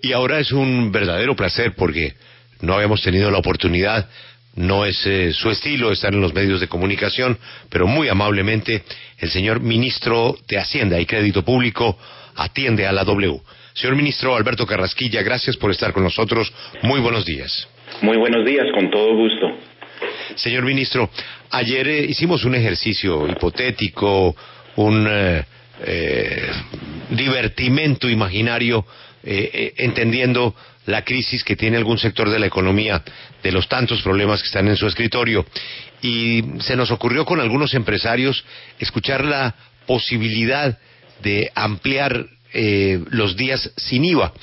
Y ahora es un verdadero placer porque no habíamos tenido la oportunidad, no es su estilo estar en los medios de comunicación, pero muy amablemente el señor ministro de Hacienda y Crédito Público atiende a la W. Señor ministro Alberto Carrasquilla, gracias por estar con nosotros. Muy buenos días. Muy buenos días, con todo gusto. Señor ministro, ayer hicimos un ejercicio hipotético, un divertimento imaginario, entendiendo la crisis que tiene algún sector de la economía, de los tantos problemas que están en su escritorio. Y se nos ocurrió con algunos empresarios escuchar la posibilidad de ampliar los días sin IVA.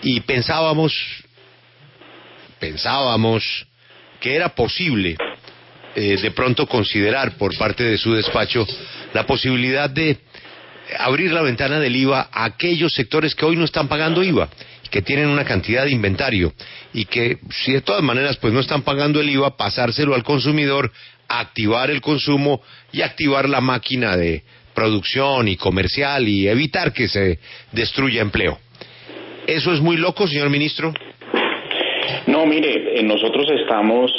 Y pensábamos que era posible de pronto considerar por parte de su despacho la posibilidad de abrir la ventana del IVA a aquellos sectores que hoy no están pagando IVA, que tienen una cantidad de inventario y que si de todas maneras pues no están pagando el IVA, pasárselo al consumidor, activar el consumo y activar la máquina de producción y comercial y evitar que se destruya empleo. ¿Eso es muy loco, señor ministro? No, mire, nosotros estamos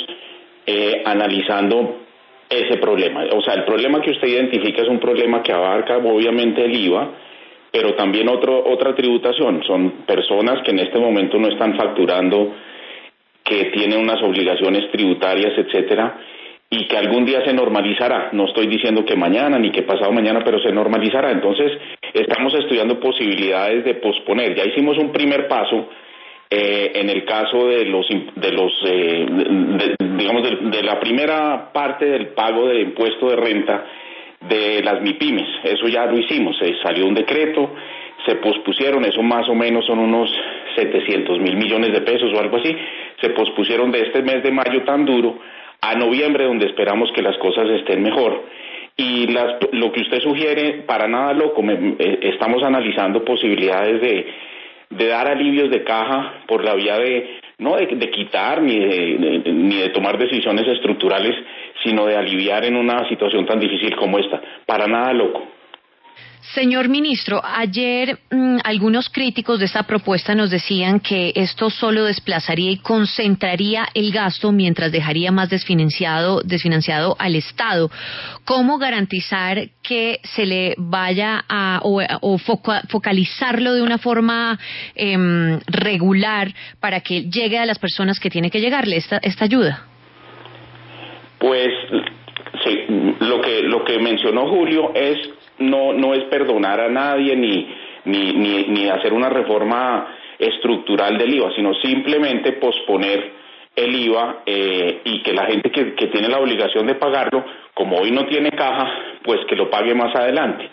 analizando ese problema. O sea, el problema que usted identifica es un problema que abarca obviamente el IVA, pero también otra tributación. Son personas que en este momento no están facturando, que tienen unas obligaciones tributarias, etcétera, y que algún día se normalizará. No estoy diciendo que mañana ni que pasado mañana, pero se normalizará. Entonces, estamos estudiando posibilidades de posponer. Ya hicimos un primer paso en el caso de la primera parte del pago del impuesto de renta de las MIPYMES. Eso ya lo hicimos, salió un decreto, se pospusieron, eso más o menos son unos 700.000 millones de pesos o algo así, se pospusieron de este mes de mayo tan duro a noviembre, donde esperamos que las cosas estén mejor. Y lo que usted sugiere, para nada loco, estamos analizando posibilidades de dar alivios de caja por la vía no de quitar ni de tomar decisiones estructurales, sino de aliviar en una situación tan difícil como esta. Para nada loco. Señor ministro, ayer algunos críticos de esta propuesta nos decían que esto solo desplazaría y concentraría el gasto mientras dejaría más desfinanciado al Estado. ¿Cómo garantizar que se le vaya a focalizarlo de una forma regular para que llegue a las personas que tiene que llegarle esta ayuda? Pues sí, lo que mencionó Julio no es perdonar a nadie ni hacer una reforma estructural del IVA, sino simplemente posponer el IVA y que la gente que tiene la obligación de pagarlo, como hoy no tiene caja, pues que lo pague más adelante.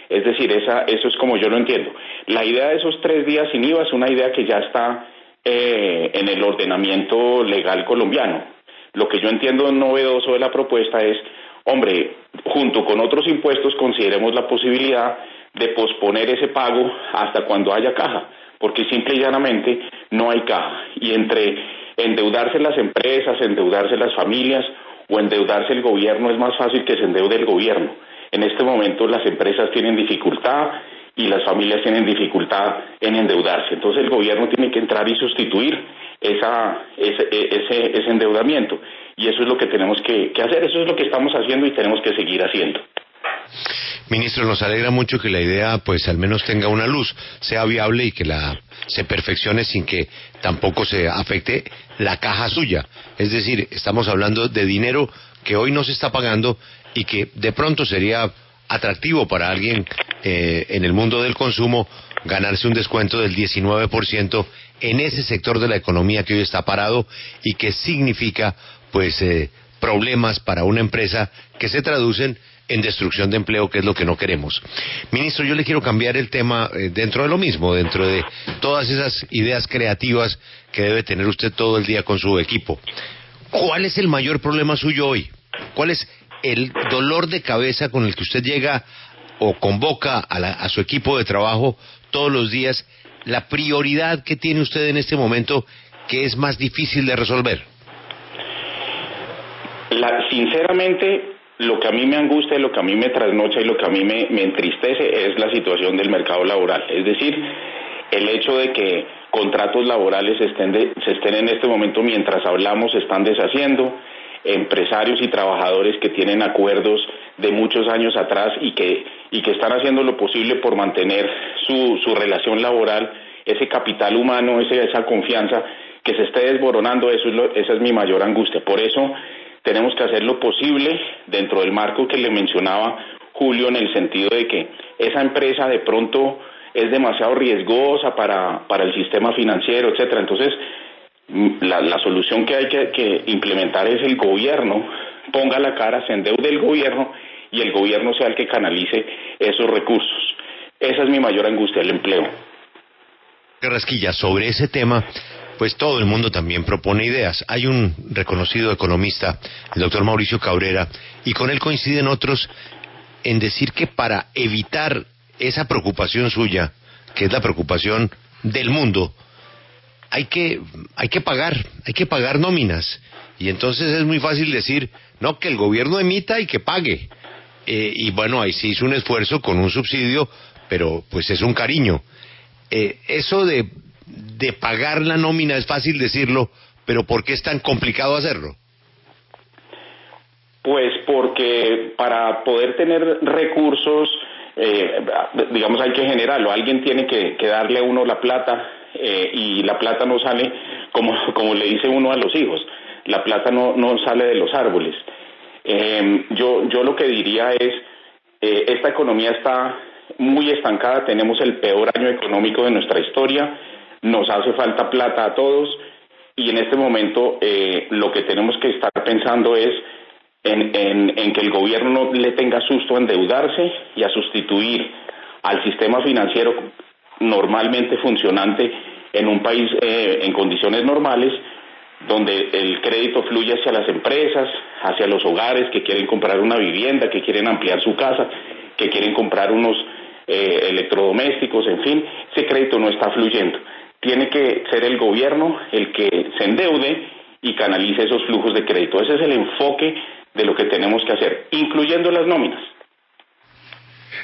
Es decir, eso es como yo lo entiendo. La idea de esos 3 días sin IVA es una idea que ya está en el ordenamiento legal colombiano. Lo que yo entiendo novedoso de la propuesta es, hombre, junto con otros impuestos consideremos la posibilidad de posponer ese pago hasta cuando haya caja, porque simple y llanamente no hay caja. Y entre endeudarse las empresas, endeudarse las familias o endeudarse el gobierno, es más fácil que se endeude el gobierno. En este momento las empresas tienen dificultad y las familias tienen dificultad en endeudarse. Entonces el gobierno tiene que entrar y sustituir ese endeudamiento. Y eso es lo que tenemos que hacer, eso es lo que estamos haciendo y tenemos que seguir haciendo. Ministro, nos alegra mucho que la idea pues al menos tenga una luz, sea viable y que se perfeccione sin que tampoco se afecte la caja suya. Es decir, estamos hablando de dinero que hoy no se está pagando y que de pronto sería atractivo para alguien en el mundo del consumo ganarse un descuento del 19% en ese sector de la economía que hoy está parado y que significa pues problemas para una empresa que se traducen en destrucción de empleo, que es lo que no queremos. Ministro, yo le quiero cambiar el tema dentro de lo mismo, dentro de todas esas ideas creativas que debe tener usted todo el día con su equipo. ¿Cuál es el mayor problema suyo hoy? ¿Cuál es el dolor de cabeza con el que usted llega o convoca a su equipo de trabajo todos los días? La prioridad que tiene usted en este momento que es más difícil de resolver. Sinceramente, lo que a mí me angustia, lo que a mí me trasnocha y lo que a mí me entristece es la situación del mercado laboral. Es decir, El hecho de que contratos laborales se estén en este momento, mientras hablamos, se están deshaciendo, empresarios y trabajadores que tienen acuerdos de muchos años atrás y que están haciendo lo posible por mantener su relación laboral, ese capital humano, esa confianza que se esté desboronando, esa es mi mayor angustia. Por eso tenemos que hacer lo posible dentro del marco que le mencionaba Julio, en el sentido de que esa empresa de pronto es demasiado riesgosa para el sistema financiero, etcétera. Entonces, la solución que hay que implementar es el gobierno ponga la cara, se endeude el gobierno y el gobierno sea el que canalice esos recursos. Esa es mi mayor angustia, el empleo. Carrasquilla, sobre ese tema, pues todo el mundo también propone ideas. Hay un reconocido economista, el doctor Mauricio Cabrera, y con él coinciden otros en decir que para evitar esa preocupación suya, que es la preocupación del mundo, hay que pagar nóminas. Y entonces es muy fácil decir, no, que el gobierno emita y que pague. Y bueno, ahí sí hizo un esfuerzo con un subsidio, pero pues es un cariño. Eso de pagar la nómina es fácil decirlo, pero ¿por qué es tan complicado hacerlo? Pues porque para poder tener recursos, digamos, hay que generarlo. Alguien tiene que darle a uno la plata, y la plata no sale como le dice uno a los hijos. La plata no sale de los árboles. Yo lo que diría es, esta economía está muy estancada, tenemos el peor año económico de nuestra historia, nos hace falta plata a todos, y en este momento lo que tenemos que estar pensando es en que el gobierno no le tenga susto a endeudarse y a sustituir al sistema financiero normalmente funcionante en un país en condiciones normales, donde el crédito fluye hacia las empresas, hacia los hogares que quieren comprar una vivienda, que quieren ampliar su casa, que quieren comprar unos electrodomésticos, en fin, ese crédito no está fluyendo. Tiene que ser el gobierno el que se endeude y canalice esos flujos de crédito. Ese es el enfoque de lo que tenemos que hacer, incluyendo las nóminas.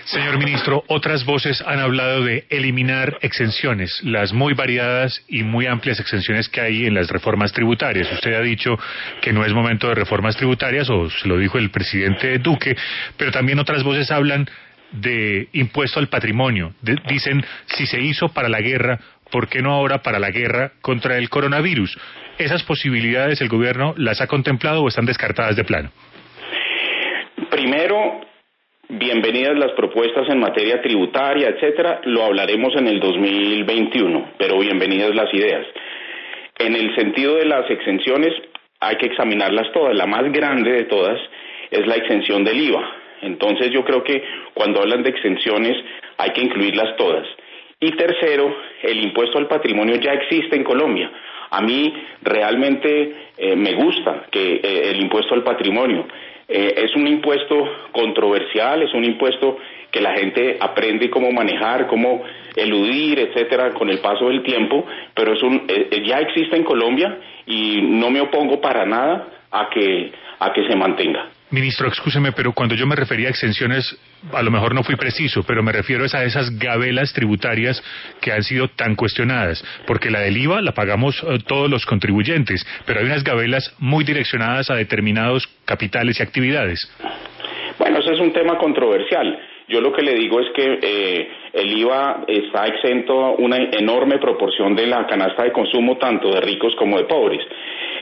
Señor ministro, otras voces han hablado de eliminar exenciones, las muy variadas y muy amplias exenciones que hay en las reformas tributarias. Usted ha dicho que no es momento de reformas tributarias, o se lo dijo el presidente Duque, pero también otras voces hablan de impuesto al patrimonio. Dicen, si se hizo para la guerra, ¿por qué no ahora para la guerra contra el coronavirus? ¿Esas posibilidades el gobierno las ha contemplado o están descartadas de plano? Primero, bienvenidas las propuestas en materia tributaria, etcétera, lo hablaremos en el 2021, pero bienvenidas las ideas. En el sentido de las exenciones, hay que examinarlas todas. La más grande de todas es la exención del IVA. Entonces yo creo que cuando hablan de exenciones hay que incluirlas todas. Y tercero, el impuesto al patrimonio ya existe en Colombia. A mí realmente me gusta que el impuesto al patrimonio es un impuesto controversial, es un impuesto que la gente aprende cómo manejar, cómo eludir, etcétera, con el paso del tiempo, pero ya existe en Colombia y no me opongo para nada a que se mantenga. Ministro, excúseme, pero cuando yo me refería a exenciones, a lo mejor no fui preciso, pero me refiero a esas gabelas tributarias que han sido tan cuestionadas, porque la del IVA la pagamos todos los contribuyentes, pero hay unas gabelas muy direccionadas a determinados capitales y actividades. Bueno, ese es un tema controversial. Yo lo que le digo es que el IVA está exento a una enorme proporción de la canasta de consumo, tanto de ricos como de pobres.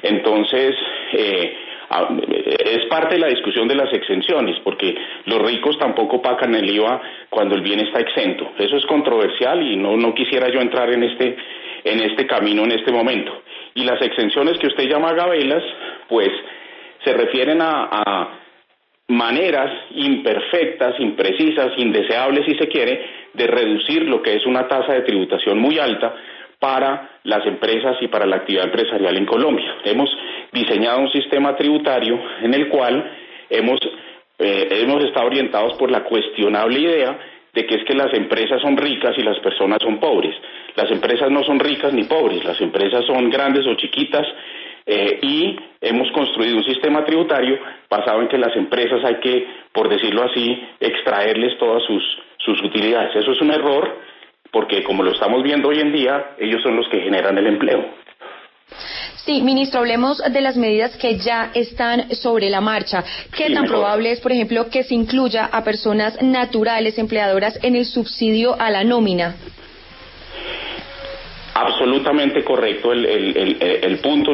Entonces, es parte de la discusión de las exenciones, porque los ricos tampoco pagan el IVA cuando el bien está exento. Eso es controversial y no quisiera yo entrar en este camino en este momento. Y las exenciones que usted llama gabelas, pues se refieren a maneras imperfectas, imprecisas, indeseables, si se quiere, de reducir lo que es una tasa de tributación muy alta para las empresas y para la actividad empresarial en Colombia. Hemos diseñado un sistema tributario en el cual hemos estado orientados por la cuestionable idea de que es que las empresas son ricas y las personas son pobres. Las empresas no son ricas ni pobres, las empresas son grandes o chiquitas, y hemos construido un sistema tributario basado en que las empresas hay que, por decirlo así, extraerles todas sus utilidades. Eso es un error, porque como lo estamos viendo hoy en día, ellos son los que generan el empleo. Sí, ministro, hablemos de las medidas que ya están sobre la marcha. ¿Qué tan probable es, por ejemplo, que se incluya a personas naturales, empleadoras, en el subsidio a la nómina? Absolutamente correcto el punto.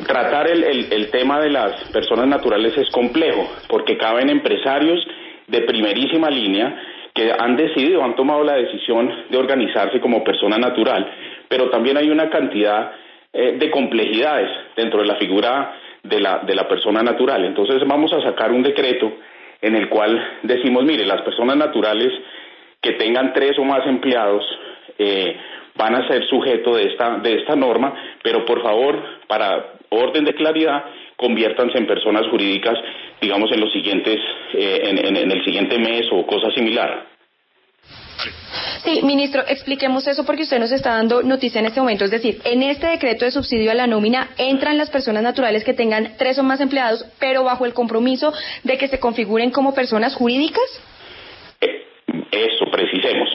Tratar el tema de las personas naturales es complejo, porque caben empresarios de primerísima línea que han tomado la decisión de organizarse como persona natural, pero también hay una cantidad de complejidades dentro de la figura de la persona natural. Entonces vamos a sacar un decreto en el cual decimos, mire, las personas naturales que tengan 3 o más empleados van a ser sujeto de esta norma, pero por favor, para orden de claridad, conviértanse en personas jurídicas, digamos, en los siguientes, en el siguiente mes o cosa similar. Sí, ministro, expliquemos eso porque usted nos está dando noticia en este momento. Es decir, en este decreto de subsidio a la nómina entran las personas naturales que tengan 3 o más empleados, pero bajo el compromiso de que se configuren como personas jurídicas. Eso, precisemos.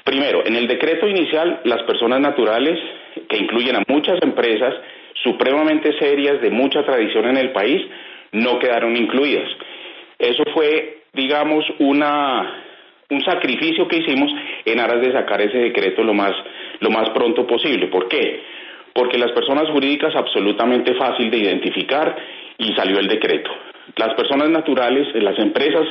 Primero, en el decreto inicial, las personas naturales, que incluyen a muchas empresas supremamente serias de mucha tradición en el país, no quedaron incluidas. Eso fue, digamos, un sacrificio que hicimos en aras de sacar ese decreto lo más pronto posible. ¿Por qué? Porque las personas jurídicas absolutamente fácil de identificar y salió el decreto. Las personas naturales, las empresas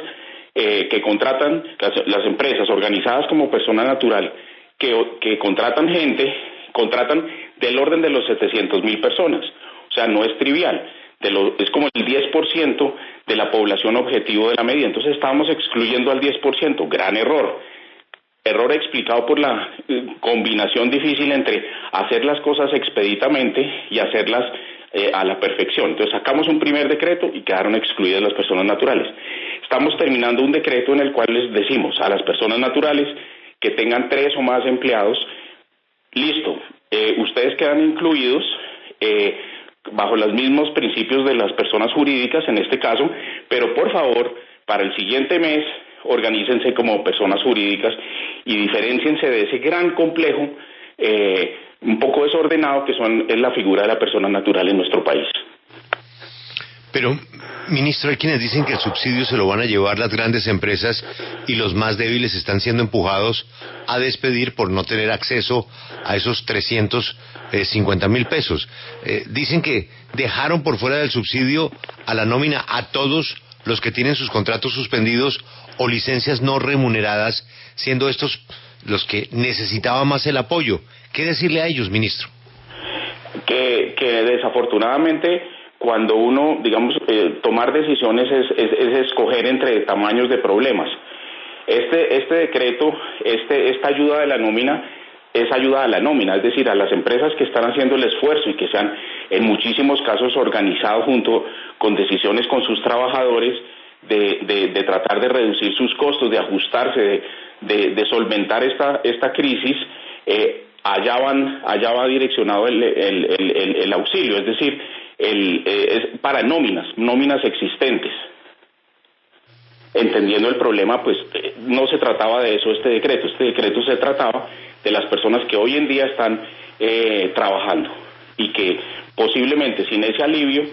que contratan, las empresas organizadas como persona natural que contratan gente, contratan del orden de los 700,000 personas. O sea, no es trivial. Es como el 10% de la población objetivo de la medida. Entonces estábamos excluyendo al 10%. Gran error. Error explicado por la combinación difícil entre hacer las cosas expeditamente y hacerlas a la perfección. Entonces sacamos un primer decreto y quedaron excluidas las personas naturales. Estamos terminando un decreto en el cual les decimos a las personas naturales que tengan 3 o más empleados, listo, ustedes quedan incluidos bajo los mismos principios de las personas jurídicas en este caso, pero por favor, para el siguiente mes, organícense como personas jurídicas y diferénciense de ese gran complejo un poco desordenado que es la figura de la persona natural en nuestro país. Pero, ministro, hay quienes dicen que el subsidio se lo van a llevar las grandes empresas y los más débiles están siendo empujados a despedir por no tener acceso a esos 350,000 pesos. Dicen que dejaron por fuera del subsidio a la nómina a todos los que tienen sus contratos suspendidos o licencias no remuneradas, siendo estos los que necesitaban más el apoyo. ¿Qué decirle a ellos, ministro? Que desafortunadamente cuando uno, digamos, tomar decisiones es escoger entre tamaños de problemas. Este decreto, esta ayuda de la nómina es ayuda a la nómina, es decir, a las empresas que están haciendo el esfuerzo y que se han en muchísimos casos organizado junto con decisiones con sus trabajadores de tratar de reducir sus costos, de ajustarse, de solventar esta crisis. Allá va direccionado el auxilio, es decir, es para nóminas existentes. Entendiendo el problema, pues no se trataba de eso este decreto se trataba de las personas que hoy en día están trabajando y que posiblemente sin ese alivio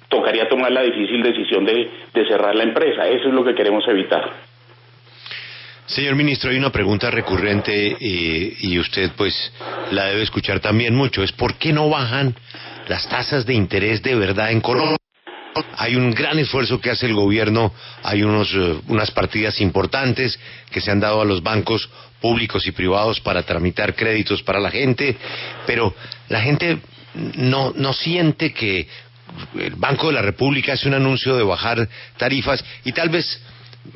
tocaría tomar la difícil decisión de cerrar la empresa. Eso es lo que queremos evitar. Señor ministro, hay una pregunta recurrente y usted pues la debe escuchar también mucho, es ¿por qué no bajan las tasas de interés de verdad en Colombia? Hay un gran esfuerzo que hace el gobierno, hay unas partidas importantes que se han dado a los bancos públicos y privados para tramitar créditos para la gente, pero la gente no siente que el Banco de la República hace un anuncio de bajar tarifas y tal vez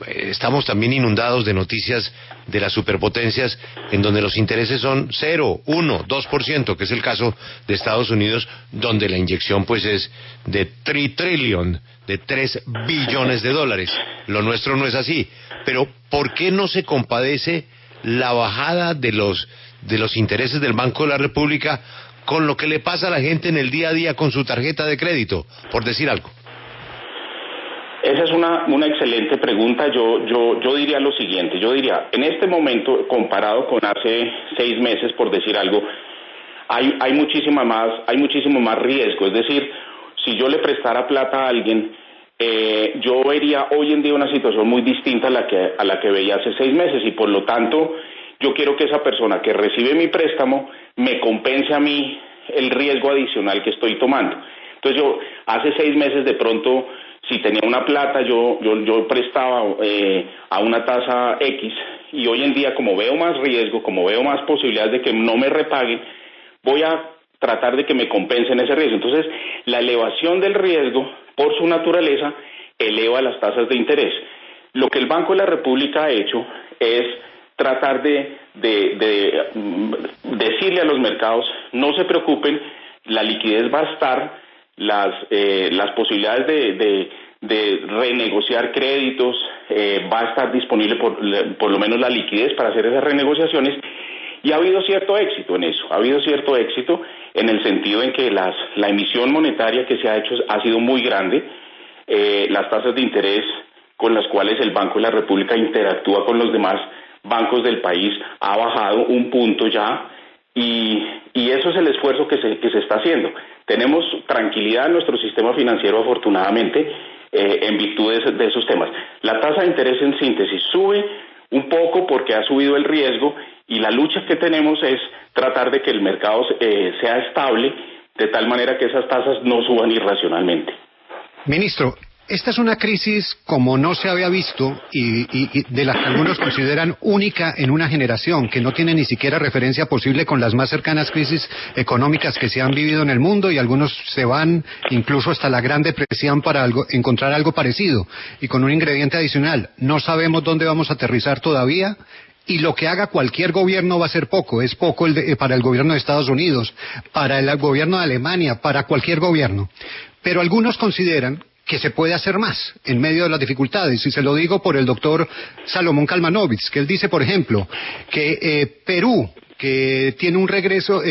estamos también inundados de noticias de las superpotencias en donde los intereses son 0, 1, 2%, que es el caso de Estados Unidos, donde la inyección pues es de 3 trillion, de 3 billones de dólares. Lo nuestro no es así. Pero ¿por qué no se compadece la bajada de los intereses del Banco de la República con lo que le pasa a la gente en el día a día con su tarjeta de crédito, por decir algo? Esa es una excelente pregunta. Yo diría lo siguiente, yo diría, en este momento, comparado con hace 6 meses, por decir algo, hay muchísimo más riesgo. Es decir, si yo le prestara plata a alguien, yo vería hoy en día una situación muy distinta a la que veía hace 6 meses, y por lo tanto, yo quiero que esa persona que recibe mi préstamo me compense a mí el riesgo adicional que estoy tomando. Entonces yo, hace 6 meses de pronto, si tenía una plata, yo prestaba a una tasa X, y hoy en día, como veo más riesgo, como veo más posibilidades de que no me repaguen, voy a tratar de que me compensen ese riesgo. Entonces, la elevación del riesgo, por su naturaleza, eleva las tasas de interés. Lo que el Banco de la República ha hecho es tratar de decirle a los mercados, no se preocupen, la liquidez va a estar, las posibilidades de renegociar créditos, va a estar disponible por lo menos la liquidez para hacer esas renegociaciones, y ha habido cierto éxito en eso, en el sentido en que la emisión monetaria que se ha hecho ha sido muy grande, las tasas de interés con las cuales el Banco de la República interactúa con los demás bancos del país ha bajado un punto ya, y eso es el esfuerzo que se está haciendo. Tenemos tranquilidad en nuestro sistema financiero, afortunadamente, en virtud de esos temas. La tasa de interés, en síntesis, sube un poco porque ha subido el riesgo, y la lucha que tenemos es tratar de que el mercado sea estable, de tal manera que esas tasas no suban irracionalmente. Ministro, esta es una crisis como no se había visto y de la que algunos consideran única en una generación, que no tiene ni siquiera referencia posible con las más cercanas crisis económicas que se han vivido en el mundo, y algunos se van incluso hasta la Gran Depresión para encontrar algo parecido. Y con un ingrediente adicional, no sabemos dónde vamos a aterrizar todavía, y lo que haga cualquier gobierno va a ser poco. Es poco para el gobierno de Estados Unidos, para el gobierno de Alemania, para cualquier gobierno. Pero algunos consideran que se puede hacer más en medio de las dificultades, y se lo digo por el doctor Salomón Kalmanovitz, que él dice, por ejemplo, que Perú, que tiene un regreso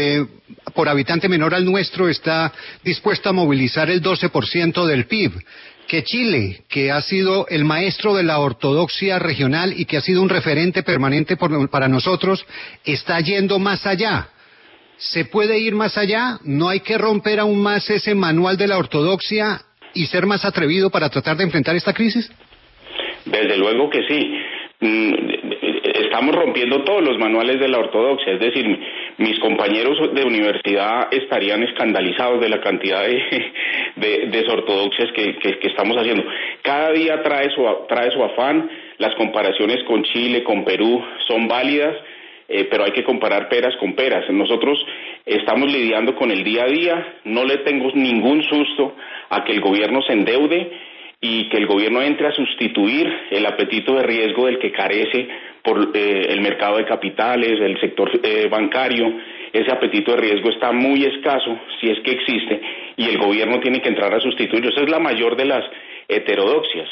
por habitante menor al nuestro, está dispuesto a movilizar el 12% del PIB, que Chile, que ha sido el maestro de la ortodoxia regional y que ha sido un referente permanente para nosotros, está yendo más allá. ¿Se puede ir más allá? ¿No hay que romper aún más ese manual de la ortodoxia y ser más atrevido para tratar de enfrentar esta crisis? Desde luego que sí. Estamos rompiendo todos los manuales de la ortodoxia, es decir, mis compañeros de universidad estarían escandalizados de la cantidad de desortodoxias que estamos haciendo. Cada día trae su afán. Las comparaciones con Chile, con Perú son válidas, pero hay que comparar peras con peras. Nosotros estamos lidiando con el día a día, no le tengo ningún susto a que el gobierno se endeude y que el gobierno entre a sustituir el apetito de riesgo del que carece por el mercado de capitales, el sector bancario. Ese apetito de riesgo está muy escaso, si es que existe, y el gobierno tiene que entrar a sustituirlo. Esa es la mayor de las heterodoxias.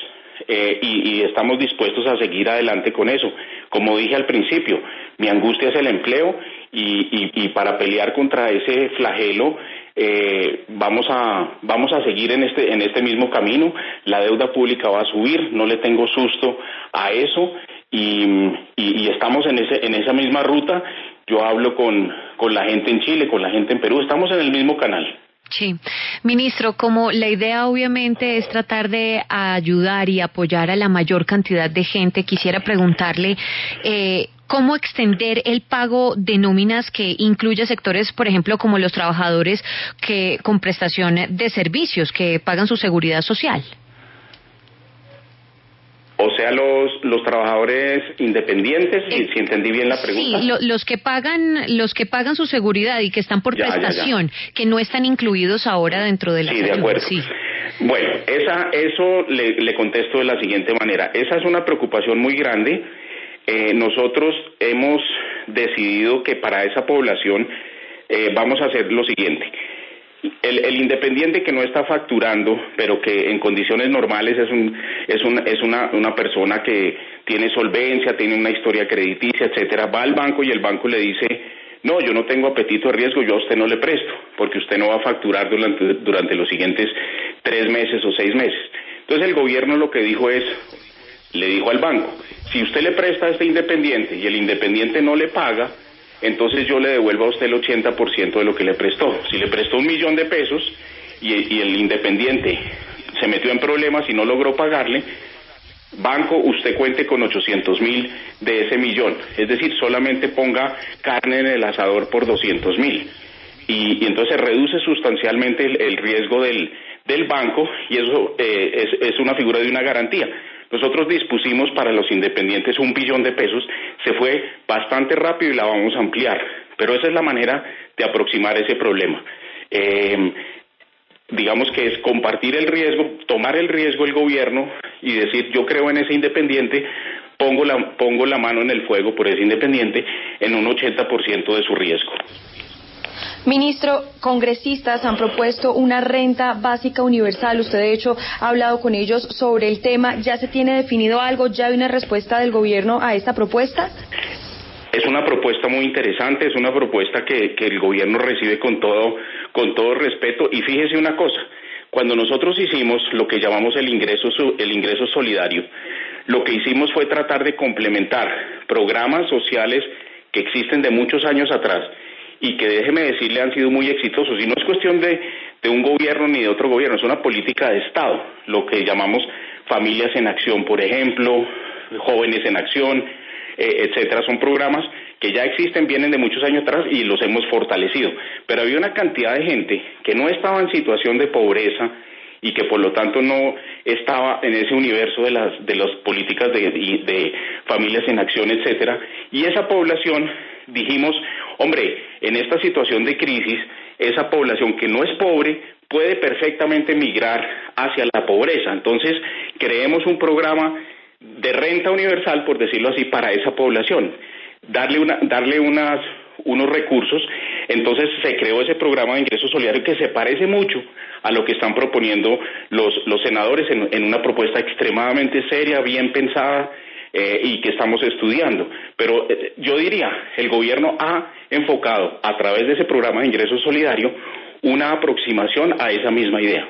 Y estamos dispuestos a seguir adelante con eso. Como dije al principio, mi angustia es el empleo, y para pelear contra ese flagelo vamos a seguir en este mismo camino. La deuda pública va a subir, no le tengo susto a eso, y estamos en esa misma ruta. Yo hablo con la gente en Chile, con la gente en Perú, estamos en el mismo canal. Sí. Ministro, como la idea obviamente es tratar de ayudar y apoyar a la mayor cantidad de gente, quisiera preguntarle cómo extender el pago de nóminas que incluye sectores, por ejemplo, como los trabajadores que con prestación de servicios, que pagan su seguridad social. O sea, los trabajadores independientes, si entendí bien la pregunta. Sí, los que pagan su seguridad y que están por prestación, que no están incluidos ahora dentro de la ayuda. De acuerdo. Sí. Bueno, eso le contesto de la siguiente manera. Esa es una preocupación muy grande. Nosotros hemos decidido que para esa población vamos a hacer lo siguiente. El independiente que no está facturando, pero que en condiciones normales es una persona que tiene solvencia, tiene una historia crediticia, etcétera, va al banco y el banco le dice: no, yo no tengo apetito de riesgo, yo a usted no le presto, porque usted no va a facturar durante los siguientes 3 meses o 6 meses. Entonces el gobierno lo que dijo es, le dijo al banco, si usted le presta a este independiente y el independiente no le paga, entonces yo le devuelvo a usted el 80% de lo que le prestó. Si le prestó 1 millón de pesos y el independiente se metió en problemas y no logró pagarle, banco, usted cuente con 800.000 de ese millón. Es decir, solamente ponga carne en el asador por 200.000. Y entonces reduce sustancialmente el riesgo del banco, y eso es una figura de una garantía. Nosotros dispusimos para los independientes 1 billón de pesos, se fue bastante rápido y la vamos a ampliar, pero esa es la manera de aproximar ese problema. Digamos que es compartir el riesgo, tomar el riesgo el gobierno y decir, yo creo en ese independiente, pongo la mano en el fuego por ese independiente en un 80% de su riesgo. Ministro, congresistas han propuesto una renta básica universal. Usted, de hecho, ha hablado con ellos sobre el tema. ¿Ya se tiene definido algo? ¿Ya hay una respuesta del gobierno a esta propuesta? Es una propuesta muy interesante, es una propuesta que el gobierno recibe con todo respeto. Y fíjese una cosa, cuando nosotros hicimos lo que llamamos el ingreso solidario, lo que hicimos fue tratar de complementar programas sociales que existen de muchos años atrás, y que déjeme decirle han sido muy exitosos, y no es cuestión de un gobierno ni de otro gobierno, es una política de Estado, lo que llamamos Familias en Acción, por ejemplo, Jóvenes en Acción, etcétera. Son programas que ya existen, vienen de muchos años atrás y los hemos fortalecido, pero había una cantidad de gente que no estaba en situación de pobreza y que por lo tanto no estaba en ese universo de las políticas de Familias en Acción, etcétera, y esa población, dijimos, hombre, en esta situación de crisis, esa población que no es pobre puede perfectamente migrar hacia la pobreza. Entonces, creemos un programa de renta universal, por decirlo así, para esa población, darle unos recursos. Entonces se creó ese programa de ingreso solidario que se parece mucho a lo que están proponiendo los senadores en una propuesta extremadamente seria, bien pensada, y que estamos estudiando. Pero yo diría, el gobierno ha enfocado a través de ese programa de ingreso solidario una aproximación a esa misma idea.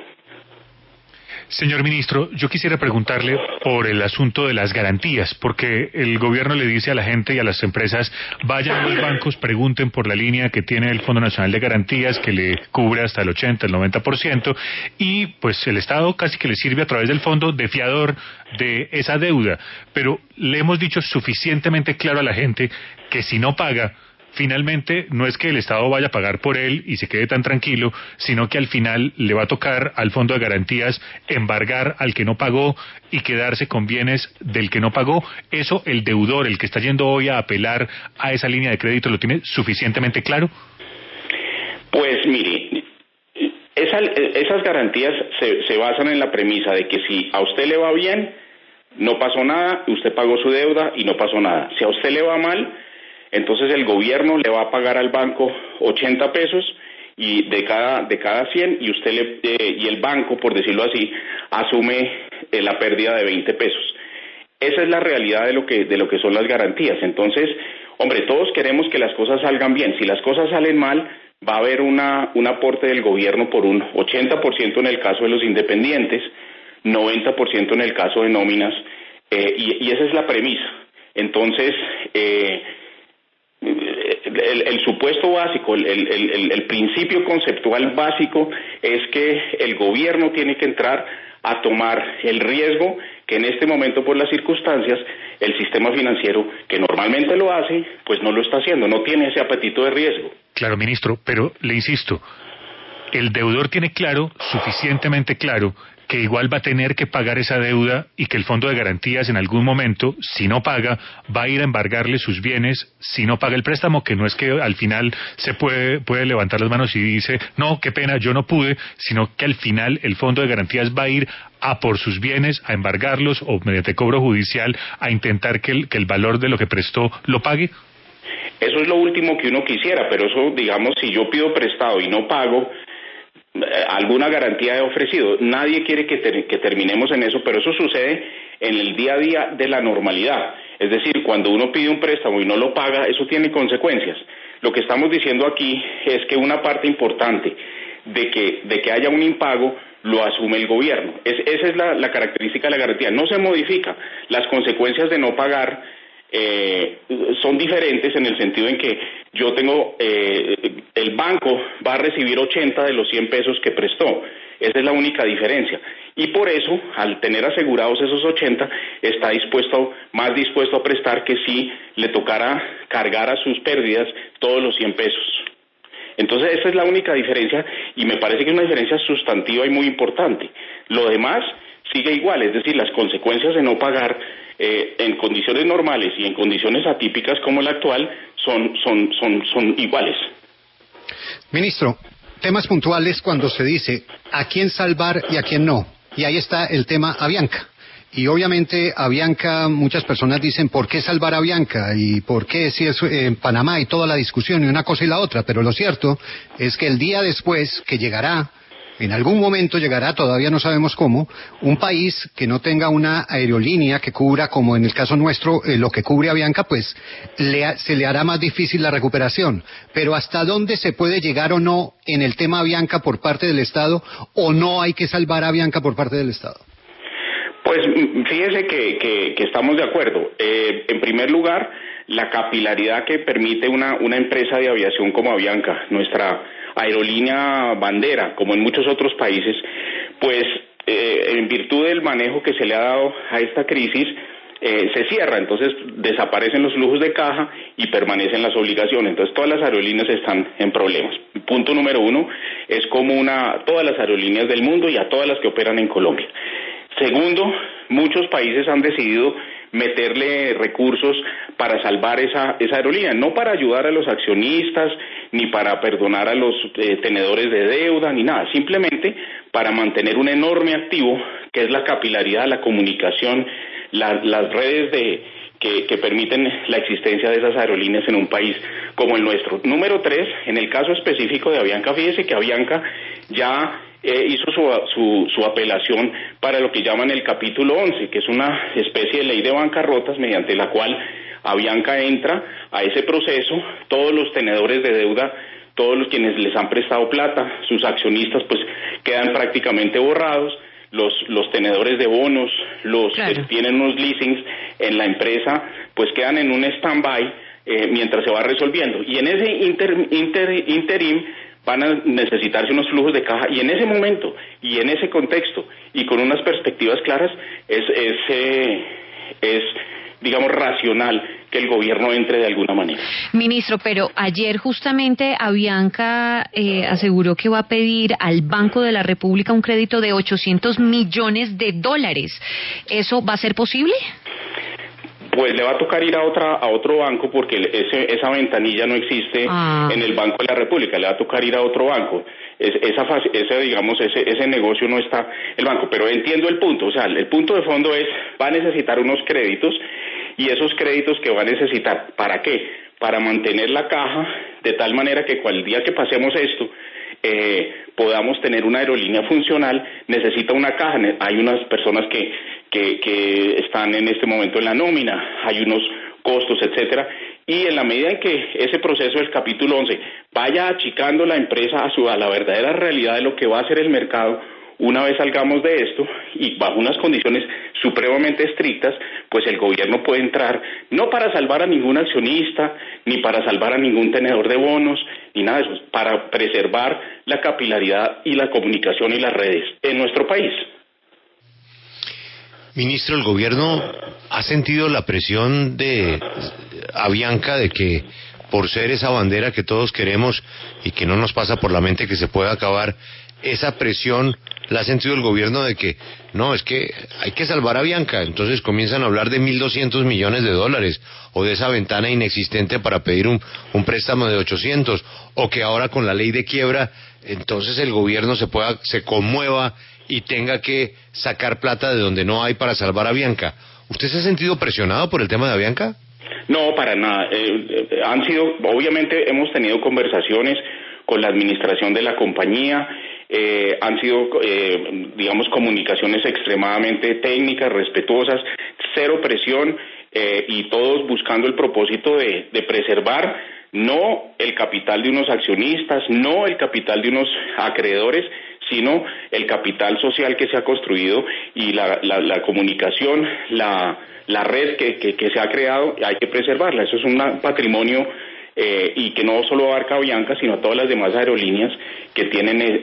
Señor ministro, yo quisiera preguntarle por el asunto de las garantías, porque el gobierno le dice a la gente y a las empresas, vayan a los bancos, pregunten por la línea que tiene el Fondo Nacional de Garantías, que le cubre hasta el 80, el 90%, y pues el Estado casi que le sirve a través del fondo de fiador de esa deuda. Pero le hemos dicho suficientemente claro a la gente que si no paga, finalmente no es que el Estado vaya a pagar por él y se quede tan tranquilo, sino que al final le va a tocar al Fondo de Garantías embargar al que no pagó y quedarse con bienes del que no pagó. Eso el deudor, el que está yendo hoy a apelar a esa línea de crédito, ¿lo tiene suficientemente claro? Pues mire, esas garantías se basan en la premisa de que si a usted le va bien, no pasó nada, usted pagó su deuda y no pasó nada. Si a usted le va mal, entonces el gobierno le va a pagar al banco 80 pesos y de cada 100 y y el banco, por decirlo así, asume la pérdida de 20 pesos. Esa es la realidad de lo que son las garantías. Entonces, hombre, todos queremos que las cosas salgan bien. Si las cosas salen mal, va a haber un aporte del gobierno por un 80% en el caso de los independientes, 90% en el caso de nóminas, y esa es la premisa. Entonces, el supuesto básico, el principio conceptual básico es que el gobierno tiene que entrar a tomar el riesgo que en este momento, por las circunstancias, el sistema financiero, que normalmente lo hace, pues no lo está haciendo, no tiene ese apetito de riesgo. Claro, ministro, pero le insisto, el deudor tiene claro, suficientemente claro, que igual va a tener que pagar esa deuda y que el Fondo de Garantías en algún momento, si no paga, va a ir a embargarle sus bienes si no paga el préstamo, que no es que al final se puede levantar las manos y dice, no, qué pena, yo no pude, sino que al final el Fondo de Garantías va a ir a por sus bienes, a embargarlos o mediante cobro judicial a intentar que el valor de lo que prestó lo pague. Eso es lo último que uno quisiera, pero eso, digamos, si yo pido prestado y no pago, alguna garantía he ofrecido. Nadie quiere que terminemos en eso, pero eso sucede en el día a día de la normalidad. Es decir, cuando uno pide un préstamo y no lo paga, eso tiene consecuencias. Lo que estamos diciendo aquí es que una parte importante de que haya un impago lo asume el gobierno. Esa es la característica de la garantía. No se modifica. Las consecuencias de no pagar son diferentes en el sentido en que yo tengo, el banco va a recibir 80 de los 100 pesos que prestó. Esa es la única diferencia. Y por eso, al tener asegurados esos 80, está más dispuesto a prestar que si le tocara cargar a sus pérdidas todos los 100 pesos. Entonces, esa es la única diferencia y me parece que es una diferencia sustantiva y muy importante. Lo demás sigue igual, es decir, las consecuencias de no pagar en condiciones normales y en condiciones atípicas como la actual son iguales. Ministro, temas puntuales cuando se dice a quién salvar y a quién no. Y ahí está el tema Avianca. Y obviamente Avianca, muchas personas dicen, ¿por qué salvar a Avianca? ¿Y por qué si es en Panamá y toda la discusión y una cosa y la otra? Pero lo cierto es que el día después que llegará, en algún momento llegará, todavía no sabemos cómo, un país que no tenga una aerolínea que cubra, como en el caso nuestro, lo que cubre Avianca, pues se le hará más difícil la recuperación. Pero ¿hasta dónde se puede llegar o no en el tema Avianca por parte del Estado, o no hay que salvar a Avianca por parte del Estado? Pues fíjese que estamos de acuerdo. En primer lugar, la capilaridad que permite una empresa de aviación como Avianca, nuestra aerolínea bandera, como en muchos otros países, pues en virtud del manejo que se le ha dado a esta crisis, se cierra, entonces desaparecen los flujos de caja y permanecen las obligaciones. Entonces todas las aerolíneas están en problemas. Punto número uno, es como todas las aerolíneas del mundo y a todas las que operan en Colombia. Segundo, muchos países han decidido meterle recursos para salvar esa aerolínea, no para ayudar a los accionistas, ni para perdonar a los tenedores de deuda, ni nada, simplemente para mantener un enorme activo, que es la capilaridad, la comunicación, las redes que permiten la existencia de esas aerolíneas en un país como el nuestro. Número 3, en el caso específico de Avianca, fíjese que Avianca ya hizo su apelación para lo que llaman el capítulo 11, que es una especie de ley de bancarrotas mediante la cual Avianca entra a ese proceso. Todos los tenedores de deuda, todos los quienes les han prestado plata, sus accionistas, pues quedan prácticamente borrados. Los tenedores de bonos, los que tienen unos leasings en la empresa, pues quedan en un stand-by mientras se va resolviendo. Y en ese interim van a necesitarse unos flujos de caja, y en ese momento, y en ese contexto, y con unas perspectivas claras, es digamos, racional que el gobierno entre de alguna manera. Ministro, pero ayer justamente Avianca aseguró que va a pedir al Banco de la República un crédito de $800 millones. ¿Eso va a ser posible? Pues le va a tocar ir a otro banco, porque esa ventanilla no existe en el Banco de la República. Le va a tocar ir a otro banco. Ese negocio no está el banco. Pero entiendo el punto. O sea, el punto de fondo es, va a necesitar unos créditos, y esos créditos que va a necesitar, ¿para qué? Para mantener la caja de tal manera que el día que pasemos esto, podamos tener una aerolínea funcional. Necesita una caja. Hay unas personas que están en este momento en la nómina, hay unos costos, etcétera, y en la medida en que ese proceso del capítulo 11 vaya achicando la empresa a la verdadera realidad de lo que va a ser el mercado, una vez salgamos de esto y bajo unas condiciones supremamente estrictas, pues el gobierno puede entrar, no para salvar a ningún accionista, ni para salvar a ningún tenedor de bonos, ni nada de eso, para preservar la capilaridad y la comunicación y las redes en nuestro país. Ministro, ¿el gobierno ha sentido la presión de Avianca de que, por ser esa bandera que todos queremos y que no nos pasa por la mente que se pueda acabar, esa presión la ha sentido el gobierno de que no, es que hay que salvar a Avianca? Entonces comienzan a hablar de $1.200 millones, o de esa ventana inexistente para pedir un préstamo de 800, o que ahora con la ley de quiebra, entonces el gobierno se conmueva y tenga que sacar plata de donde no hay para salvar a Avianca. ¿Usted se ha sentido presionado por el tema de Avianca? No, para nada. Obviamente hemos tenido conversaciones con la administración de la compañía, han sido, digamos, comunicaciones extremadamente técnicas, respetuosas, cero presión, y todos buscando el propósito de preservar no el capital de unos accionistas, no el capital de unos acreedores, sino el capital social que se ha construido y la comunicación, la red que se ha creado, hay que preservarla. Eso es un patrimonio y que no solo abarca a Avianca, sino a todas las demás aerolíneas que tienen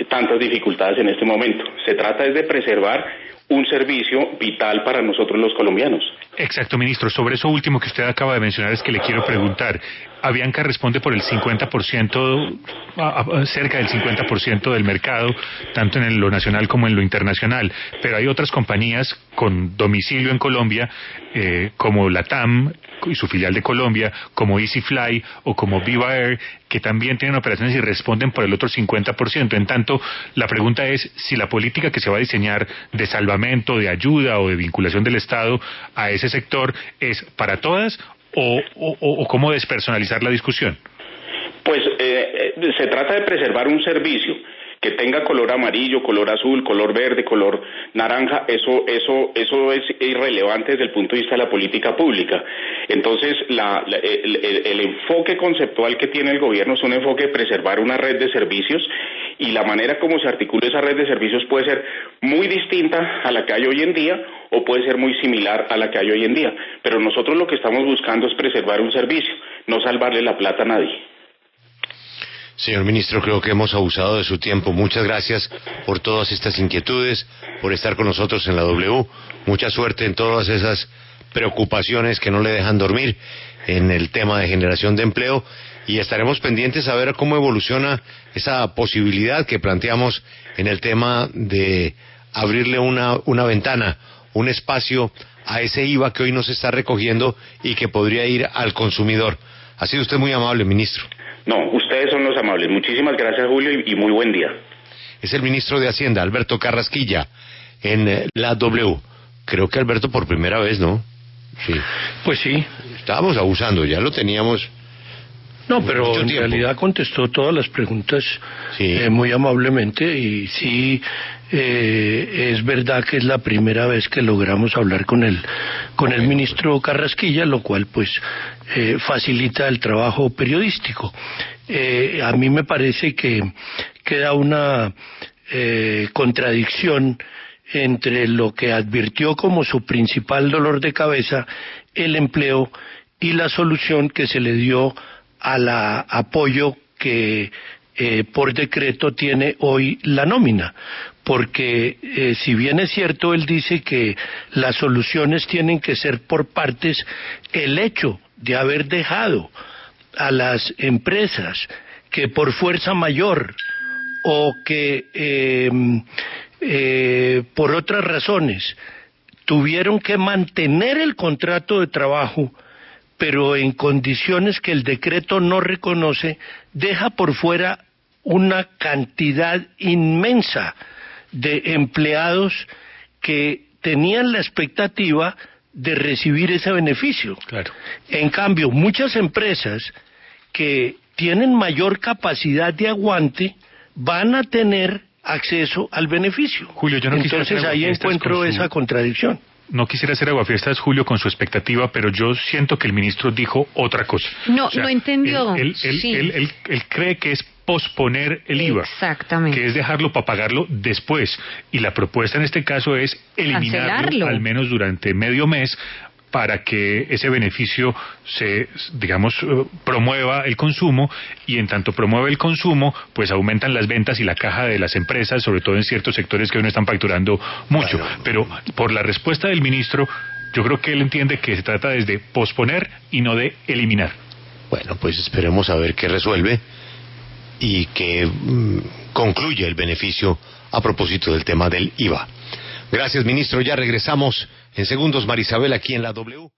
tantas dificultades en este momento. Se trata de preservar un servicio vital para nosotros los colombianos. Exacto, ministro. Sobre eso último que usted acaba de mencionar es que le quiero preguntar. Avianca responde por el 50%, cerca del 50% del mercado, tanto en lo nacional como en lo internacional. Pero hay otras compañías con domicilio en Colombia, como LATAM y su filial de Colombia, como EasyFly o como Viva Air, que también tienen operaciones y responden por el otro 50%. En tanto, la pregunta es si la política que se va a diseñar de salvamento, de ayuda o de vinculación del Estado a ese sector es para todas o cómo despersonalizar la discusión. Pues se trata de preservar un servicio que tenga color amarillo, color azul, color verde, color naranja. Eso es irrelevante desde el punto de vista de la política pública. Entonces, el enfoque conceptual que tiene el gobierno es un enfoque de preservar una red de servicios, y la manera como se articula esa red de servicios puede ser muy distinta a la que hay hoy en día o puede ser muy similar a la que hay hoy en día. Pero nosotros lo que estamos buscando es preservar un servicio, no salvarle la plata a nadie. Señor ministro, creo que hemos abusado de su tiempo. Muchas gracias por todas estas inquietudes, por estar con nosotros en la W. Mucha suerte en todas esas preocupaciones que no le dejan dormir en el tema de generación de empleo, y estaremos pendientes a ver cómo evoluciona esa posibilidad que planteamos en el tema de abrirle una ventana, un espacio a ese IVA que hoy no se está recogiendo y que podría ir al consumidor. Ha sido usted muy amable, ministro. No, ustedes son los amables. Muchísimas gracias, Julio, y muy buen día. Es el ministro de Hacienda, Alberto Carrasquilla, en la W. Creo que Alberto por primera vez, ¿no? Sí. Pues sí. Estábamos abusando, ya lo teníamos. No, pero en realidad contestó todas las preguntas muy amablemente, y sí, es verdad que es la primera vez que logramos hablar con el ministro Carrasquilla, lo cual pues facilita el trabajo periodístico. A mí me parece que queda una contradicción entre lo que advirtió como su principal dolor de cabeza, el empleo, y la solución que se le dio al apoyo que por decreto tiene hoy la nómina. Porque si bien es cierto, él dice que las soluciones tienen que ser por partes, el hecho de haber dejado a las empresas que por fuerza mayor o que por otras razones tuvieron que mantener el contrato de trabajo, pero en condiciones que el decreto no reconoce, deja por fuera una cantidad inmensa de empleados que tenían la expectativa de recibir ese beneficio. Claro. En cambio, muchas empresas que tienen mayor capacidad de aguante van a tener acceso al beneficio. Julio, yo no Entonces ahí encuentro esa contradicción. No quisiera hacer aguafiestas, Julio, con su expectativa, pero yo siento que el ministro dijo otra cosa. No, no entendió. Él cree que es posponer el IVA. Exactamente. Que es dejarlo para pagarlo después. Y la propuesta en este caso es eliminarlo, al menos durante medio mes, para que ese beneficio se, digamos, promueva el consumo, y en tanto promueve el consumo, pues aumentan las ventas y la caja de las empresas, sobre todo en ciertos sectores que hoy no están facturando mucho. Bueno. Pero por la respuesta del ministro, yo creo que él entiende que se trata desde posponer y no de eliminar. Bueno, pues esperemos a ver qué resuelve y que concluye el beneficio a propósito del tema del IVA. Gracias, ministro. Ya regresamos en segundos, Marisabel, aquí en la W.